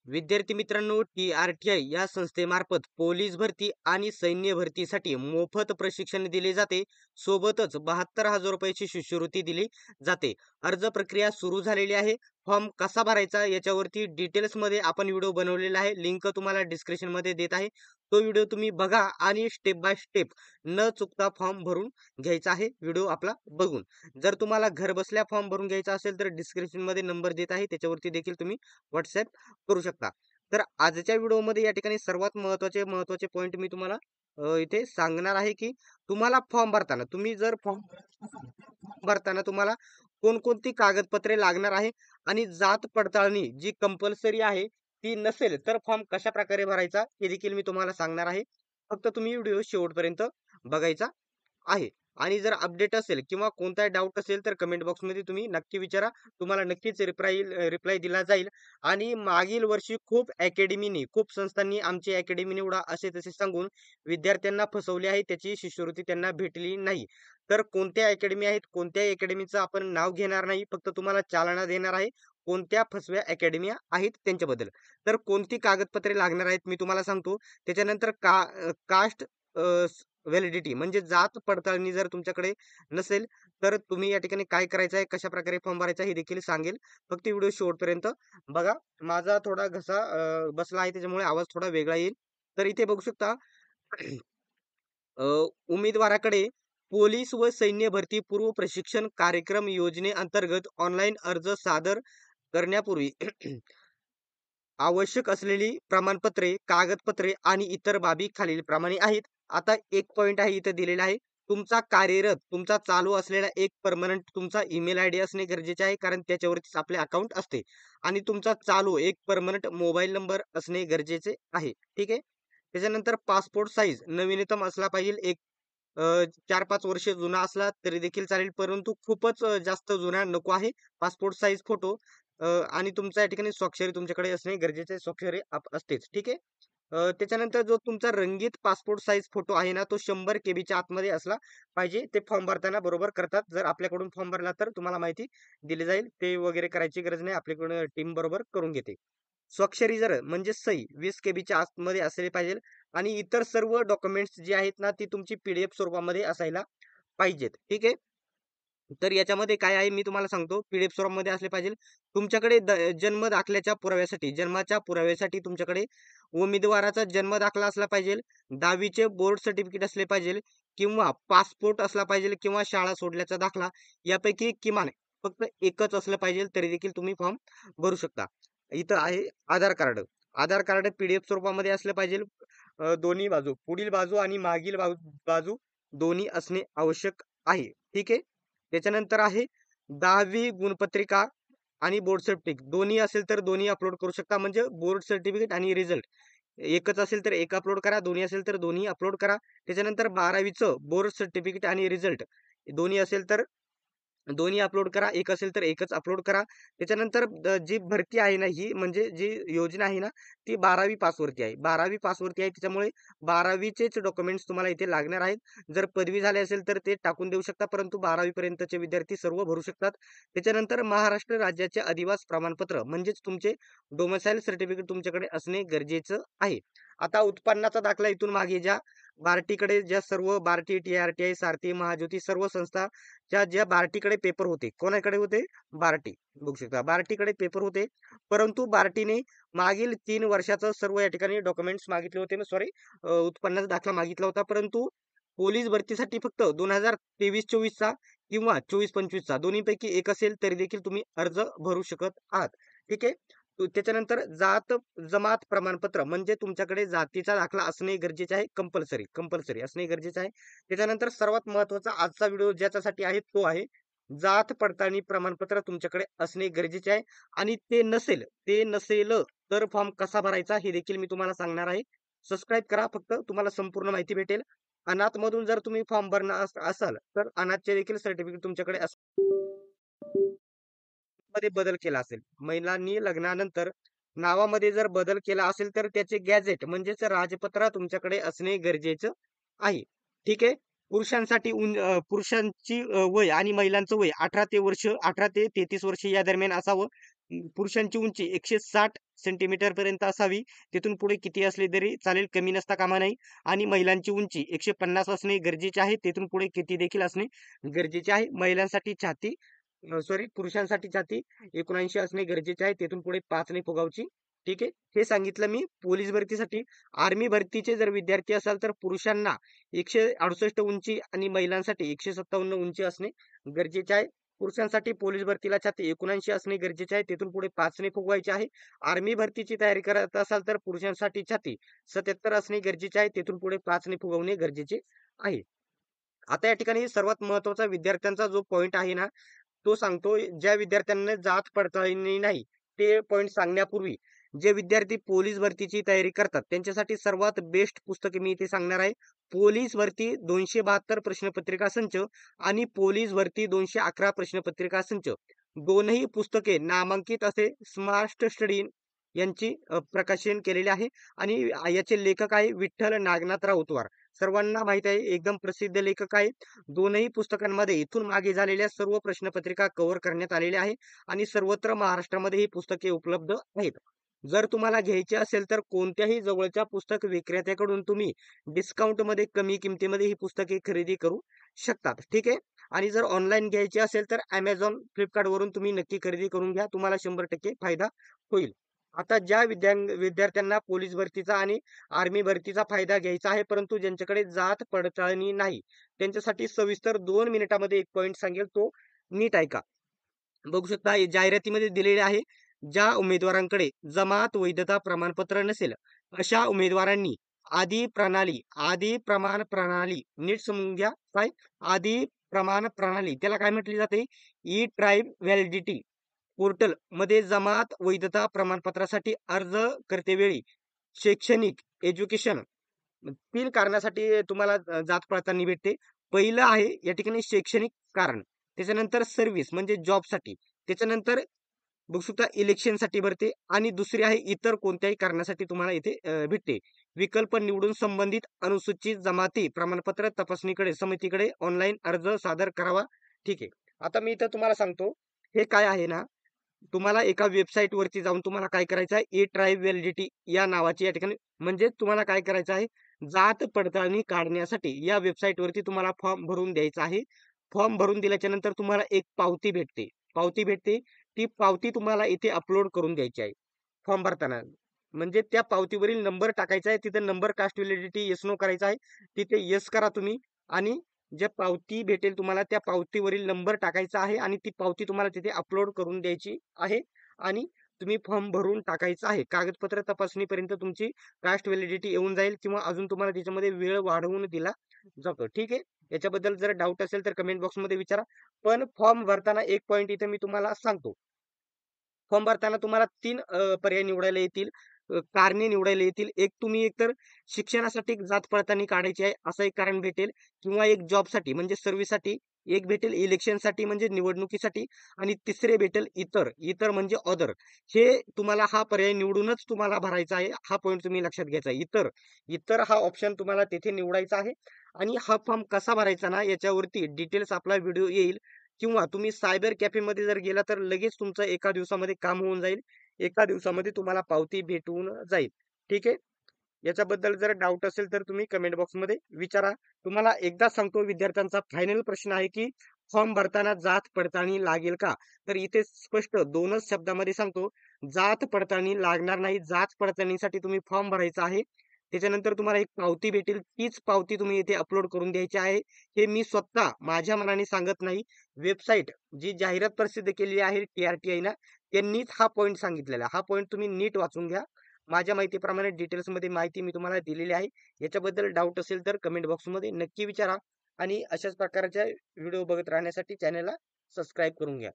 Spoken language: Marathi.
विद्यार्थी मित्रांनो, TRTI या संस्थेमार्फत पोलीस भरती आणि सैन्य भरतीसाठी मोफत प्रशिक्षण दिले जाते. सोबतच 72,000 रुपयाची शिष्यवृत्ती दिली जाते. अर्ज प्रक्रिया सुरू झालेली आहे. फॉर्म कसा भरायचा याच्यावरती डिटेल्समध्ये आपण व्हिडिओ बनवलेला आहे. लिंक तुम्हाला डिस्क्रिप्शनमध्ये देत आहे. तो व्हिडिओ तुम्ही बघा आणि स्टेप बाय स्टेप न चुकता फॉर्म भरून घ्यायचा आहे व्हिडिओ आपला बघून. जर तुम्हाला घर बसल्या फॉर्म भरून घ्यायचा असेल तर डिस्क्रिप्शनमध्ये नंबर देत आहे, त्याच्यावरती देखील तुम्ही व्हॉट्सॲप करू शकता. तर आजच्या व्हिडिओमध्ये या ठिकाणी सर्वात महत्त्वाचे पॉईंट मी तुम्हाला इथे सांगणार आहे, की तुम्हाला फॉर्म भरताना तुम्ही जर फॉर्म भरताना तुम्हाला कोणकोणती कागदपत्रे लागणार आहे आणि जात पडताळणी जी कंपल्सरी आहे ती नसेल तर फॉर्म कशा प्रकारे भरायचा हे देखील मी तुम्हाला सांगणार आहे. फक्त तुम्ही व्हिडिओ शेवटपर्यंत बघायचा आहे. आणि जर अपडेट असेल किंवा कोणताही डाऊट असेल तर कमेंट बॉक्समध्ये तुम्ही नक्की विचारा. तुम्हाला नक्कीच रिप्लाय दिला जाईल. आणि मागील वर्षी खूप संस्थांनी आमची अकॅडमी निवडा असे तसे सांगून विद्यार्थ्यांना फसवले आहे. त्याची शिष्यवृत्ती त्यांना भेटली नाही. तर कोणत्या अकॅडमी आहेत, कोणत्याही अकॅडमीचं आपण नाव घेणार नाही. फक्त तुम्हाला चालना देणार आहे. कोणत्या फसव्या अकॅडमिया आहेत त्यांच्याबद्दल. तर कोणती कागदपत्रे लागणार आहेत मी तुम्हाला सांगतो. त्याच्यानंतर कास्ट व्हॅलिडिटी म्हणजे जात पडताळणी जर तुमच्याकडे नसेल तर तुम्ही या ठिकाणी काय करायचं आहे, कशा प्रकारे फॉर्म भरायचा हे देखील सांगेल. फक्त व्हिडिओ शेवटपर्यंत बघा. माझा थोडा घसा बसला आहे, त्याच्यामुळे आवाज थोडा वेगळा येईल. तर इथे बघू शकता अ, उमेदवाराकडे पोलीस व सैन्य भरती पूर्व प्रशिक्षण कार्यक्रम योजनेअंतर्गत ऑनलाईन अर्ज सादर करण्यापूर्वी आवश्यक असलेली प्रमाणपत्रे, कागदपत्रे आणि इतर बाबी खालीलप्रमाणे आहेत. आता एक पॉइंट आहे इथे दिलेला आहे. तुमचा चालू असलेला एक परमनंट तुमचा ईमेल आयडी असणे गरजेचे आहे, कारण त्याच्यावरतीच आपले अकाउंट असते. आणि तुमचा चालू एक परमनंट मोबाईल नंबर असणे गरजेचे आहे. ठीक आहे. त्याच्यानंतर पासपोर्ट साईज नवीनतम असला पाहिजे. एक 4-5 वर्ष जुना असला तरी देखील चालेल, परंतु खूपच जास्त जुना नको आहे. पासपोर्ट साईज फोटो आणि तुमच्या या ठिकाणी स्वाक्षरी तुमच्याकडे असणे गरजेचे आहे. स्वाक्षरी असतेच. ठीक आहे. त्याच्यानंतर जो तुमचा रंगीत पासपोर्ट साईज फोटो आहे ना, तो 100 केबीच्या आतमध्ये असला पाहिजे. ते फॉर्म भरताना बरोबर करतात. जर आपल्याकडून फॉर्म भरला तर तुम्हाला माहिती दिली जाईल. ते वगैरे करायची गरज नाही. आपल्याकडून टीम बरोबर करून घेते. स्वाक्षरी जर म्हणजे सही 20 केबीच्या आतमध्ये असली पाहिजे. आणि इतर सर्व डॉक्युमेंट्स जी आहेत ना, ती तुमची PDF स्वरूपामध्ये असायला पाहिजेत. ठीक आहे. तर याच्यामध्ये काय आहे मी तुम्हाला सांगतो. PDF स्वरूपामध्ये असले पाहिजे. तुमच्याकडे जन्म दाखल्याच्या पुराव्यासाठी, जन्माच्या पुराव्यासाठी तुमच्याकडे उमेदवाराचा जन्म दाखला असला पाहिजे. 10वीचे बोर्ड सर्टिफिकेट असले पाहिजे किंवा पासपोर्ट असला पाहिजे किंवा शाळा सोडल्याचा दाखला. यापैकी किमान फक्त एकच असलं पाहिजे तरी देखील तुम्ही फॉर्म भरू शकता. इथं आहे आधार कार्ड. आधार कार्ड PDF स्वरूपामध्ये असलं पाहिजे. दोन्ही बाजू, पुढील बाजू आणि मागील बाजू दोन्ही असणे आवश्यक आहे. ठीक आहे. त्याच्यानंतर आहे 10वी गुणपत्रिका आणि बोर्ड सर्टिफिकेट दोन्ही असेल तर दोन्ही अपलोड करू शकता. म्हणजे बोर्ड सर्टिफिकेट आणि रिझल्ट एकच असेल तर एक अपलोड करा, दोन्ही असेल तर दोन्ही अपलोड करा. त्याच्यानंतर 12वीचं बोर्ड सर्टिफिकेट आणि रिझल्ट दोन्ही असेल तर दोन्ही अपलोड करा, एक असेल तर एकच अपलोड करा. त्याच्यानंतर जी भरती आहे ना, ही म्हणजे जी योजना आहे ना, ती 12वी पासवरती आहे. 12वी पासवरती आहे, त्याच्यामुळे 12वीचेच डॉक्युमेंट्स तुम्हाला इथे लागणार आहेत. जर पदवी झाली असेल तर ते टाकून देऊ शकता, परंतु 12वी पर्यंतचे विद्यार्थी सर्व भरू शकतात. त्याच्यानंतर महाराष्ट्र राज्याचे अधिवास प्रमाणपत्र म्हणजेच तुमचे डोमिसाईल सर्टिफिकेट तुमच्याकडे असणे गरजेचं आहे. आता उत्पन्नाचा दाखला इथून मागे ज्या सर्व बार्टी, TRTI, सारथी, महाज्योती सर्व संस्था ज्या बार्टीकडे पेपर होते, कोणाकडे होते? बार्टी. बघू शकता बार्टीकडे पेपर होते. परंतु बार्टीने मागील 3 वर्षाचं सर्व या ठिकाणी डॉक्युमेंट्स मागितले होते. सॉरी, उत्पन्नाचा दाखला मागितला होता. परंतु पोलीस भरतीसाठी फक्त 2023-24चा किंवा 24-25चा दोन्हीपैकी एक असेल तरी देखील तुम्ही अर्ज भरू शकत आहात. ठीक आहे. त्याच्यानंतर जात जमात प्रमाणपत्र म्हणजे तुमच्याकडे जातीचा दाखला असणे गरजेचे आहे. कंपल्सरी असणे गरजेचे आहे. त्याच्यानंतर सर्वात महत्वाचा आजचा व्हिडिओ ज्याच्यासाठी आहे तो आहे जात पडताळणी प्रमाणपत्र तुमच्याकडे असणे गरजेचे आहे. आणि ते नसेल तर फॉर्म कसा भरायचा हे देखील मी तुम्हाला सांगणार आहे. सबस्क्राईब करा, फक्त तुम्हाला संपूर्ण माहिती भेटेल. अनाथ मधून जर तुम्ही फॉर्म भरणार असाल तर अनाथचे देखील सर्टिफिकेट तुमच्याकडे मध्ये बदल केला असेल, महिलांनी लग्नानंतर नावामध्ये जर बदल केला असेल तर त्याचे गॅझेट म्हणजेच राजपत्र तुमच्याकडे असणे गरजेचं आहे. ठीक आहे. पुरुषांची वय आणि महिलांचं वय 18 ते 33 वर्ष या दरम्यान असावं. पुरुषांची उंची 160 सेंटीमीटर पर्यंत असावी. तिथून पुढे किती असले तरी चालेल, कमी नसता कामा नये. आणि महिलांची उंची 150 असणे गरजेचे आहे. तिथून पुढे किती देखील असणे गरजेचे आहे. महिलांसाठी छाती पुरुषांसाठी छाती 79 असणे गरजेचे आहे. तिथून पुढे 5 नाही फुगावची. ठीक आहे. हे सांगितलं मी पोलीस भरतीसाठी. आर्मी भरतीचे जर विद्यार्थी असाल तर पुरुषांना 168 उंची आणि महिलांसाठी 157 उंची असणे गरजेचे आहे. पुरुषांसाठी पोलीस भरतीला छाती 79 असणे गरजेचे आहे. तिथून पुढे 5 ने फुगवायचे आहे. आर्मी भरतीची तयारी करत असाल तर पुरुषांसाठी छाती 77 असणे गरजेचे आहे. तिथून पुढे 5 ने फुगवणे गरजेचे आहे. आता या ठिकाणी सर्वात महत्वाचा विद्यार्थ्यांचा जो पॉइंट आहे ना, तो सांगतो. ज्या विद्यार्थ्यांना जात पडताळणी नाही, ते पॉइंट सांगण्यापूर्वी जे विद्यार्थी पोलीस भरतीची तयारी करतात त्यांच्यासाठी सर्वात बेस्ट पुस्तक मी इथे सांगणार आहे. पोलीस भरती 272 प्रश्नपत्रिका संच आणि पोलीस भरती 211 प्रश्नपत्रिका संच, दोनही पुस्तके नामांकित असे स्मार्ट स्टडी यांची प्रकाशन केलेले आहे. आणि याचे लेखक आहे विठ्ठल नागनाथ राऊतवार. सर्वांना माहित आहे, एकदम प्रसिद्ध लेखक आहेत. दोनही पुस्तकांमध्ये इथून मागे झालेल्या सर्व प्रश्नपत्रिका कव्हर करण्यात आलेल्या आहे आणि सर्वत्र महाराष्ट्रामध्ये ही पुस्तके उपलब्ध आहेत. जर तुम्हाला घ्यायचे असेल तर कोणत्याही जवळच्या पुस्तक विक्रेत्याकडून तुम्ही डिस्काउंटमध्ये कमी किमतीमध्ये ही पुस्तके खरेदी करू शकतात. ठीक आहे. आणि जर ऑनलाईन घ्यायची असेल तर Amazon, Flipkart वरून तुम्ही नक्की खरेदी करून घ्या. तुम्हाला 100% फायदा होईल. आता ज्या विद्यार्थ्यांना पोलीस भरतीचा आणि आर्मी भरतीचा फायदा घ्यायचा आहे, परंतु ज्यांच्याकडे जात पडताळणी नाही, त्यांच्यासाठी सविस्तर 2 मिनिटामध्ये एक पॉइंट सांगेल, तो नीट ऐका. बघू शकता हे जाहिरातीमध्ये दिलेले आहे. ज्या उमेदवारांकडे जमात वैधता प्रमाणपत्र नसेल अशा उमेदवारांनी आदी प्रमाण प्रणाली नीट समजून घ्या. काय आदी प्रमाण प्रणाली, त्याला काय म्हटले जाते? ई ट्राईब व्हॅलिडिटी पोर्टल मध्ये जमात वैधता प्रमाणपत्रासाठी अर्ज करतेवेळी शैक्षणिक एज्युकेशन 3 कारणासाठी तुम्हाला जात पडताळणी भेटते. पहिलं आहे या ठिकाणी शैक्षणिक कारण, त्याच्यानंतर सर्व्हिस म्हणजे जॉबसाठी, त्याच्यानंतर बघू शकता इलेक्शनसाठी भरते आणि दुसरी आहे इतर कोणत्याही कारणासाठी तुम्हाला इथे भेटते. विकल्प निवडून संबंधित अनुसूचित जमाती प्रमाणपत्र तपासणीकडे समितीकडे ऑनलाईन अर्ज सादर करावा. ठीक आहे. आता मी इथं तुम्हाला सांगतो हे काय आहे ना, तुम्हाला एका वेबसाईट वरती जाऊन तुम्हाला काय करायचं आहे, ई ट्राईब व्हॅलिडिटी या नावाची या ठिकाणी, म्हणजे तुम्हाला काय करायचं आहे, जात पडताळणी काढण्यासाठी या वेबसाईट वरती तुम्हाला फॉर्म भरून द्यायचा आहे. फॉर्म भरून दिल्याच्या नंतर तुम्हाला एक पावती भेटते. ती पावती तुम्हाला इथे अपलोड करून द्यायची आहे फॉर्म भरताना. म्हणजे त्या पावतीवरील नंबर टाकायचा आहे. तिथे number caste validity yes no करायचा आहे. तिथे येस करा तुम्ही आणि जे पावती भेटेल तुम्हाला त्या पावतीवरील नंबर टाकायचा आहे आणि ती पावती तुम्हाला तिथे अपलोड करून द्यायची आहे आणि तुम्ही फॉर्म भरून टाकायचा आहे. कागदपत्र तपासणीपर्यंत तुमची कास्ट व्हॅलिडिटी येऊन जाईल किंवा अजून तुम्हाला त्याच्यामध्ये वेळ वाढवून दिला जातो. ठीक आहे. याच्याबद्दल जर डाऊट असेल तर कमेंट बॉक्समध्ये विचारा. पण फॉर्म भरताना एक पॉइंट इथे मी तुम्हाला सांगतो. फॉर्म भरताना तुम्हाला 3 पर्याय निवडायला येतील, कारणे निवडायला येतील. एक तुम्ही एकतर शिक्षणासाठी जात पडताळणी काढायची आहे असं एक कारण भेटेल, किंवा एक जॉबसाठी म्हणजे सर्व्हिससाठी, एक भेटेल इलेक्शनसाठी म्हणजे निवडणुकीसाठी आणि तिसरे भेटेल इतर म्हणजे अदर. हे तुम्हाला हा पर्याय निवडूनच तुम्हाला भरायचा आहे. हा पॉइंट तुम्ही लक्षात घ्यायचा आहे. इतर हा ऑप्शन तुम्हाला तिथे निवडायचा आहे. आणि हा फॉर्म कसा भरायचा ना, याच्यावरती डिटेल्स आपला व्हिडिओ येईल, किंवा तुम्ही सायबर कॅफेमध्ये जर गेला तर लगेच तुमचं एका दिवसामध्ये काम होऊन जाईल. एका दिवसामध्ये तुम्हाला पावती भेटून जाईल. ठीक आहे. याच्याबद्दल जर डाऊट असेल तर तुम्ही कमेंट बॉक्समध्ये विचारा. तुम्हाला एकदा सांगतो, विद्यार्थ्यांचा फायनल प्रश्न आहे की फॉर्म भरताना जात पडताळणी लागेल का? तर इथे स्पष्ट 2च शब्दामध्ये सांगतो, जात पडताळणी लागणार नाही. जात पडताळणीसाठी तुम्ही फॉर्म भरायचा आहे. त्याच्यानंतर तुम्हाला एक पावती भेटेल. तीच पावती तुम्ही इथे अपलोड करून द्यायची आहे. हे मी स्वतः माझ्या मनाने सांगत नाही. वेबसाईट जी जाहिरात प्रसिद्ध केली आहे TRTI ना, त्यांनीच हा पॉइंट सांगितलेला. हा पॉइंट तुम्ही नीट वाचून घ्या. माझ्या माहितीप्रमाणे डिटेल्समध्ये माहिती मी तुम्हाला दिलेली आहे. याच्याबद्दल डाऊट असेल तर कमेंट बॉक्समध्ये नक्की विचारा आणि अशाच प्रकारच्या व्हिडिओ बघत राहण्यासाठी चॅनलला सबस्क्राईब करून घ्या.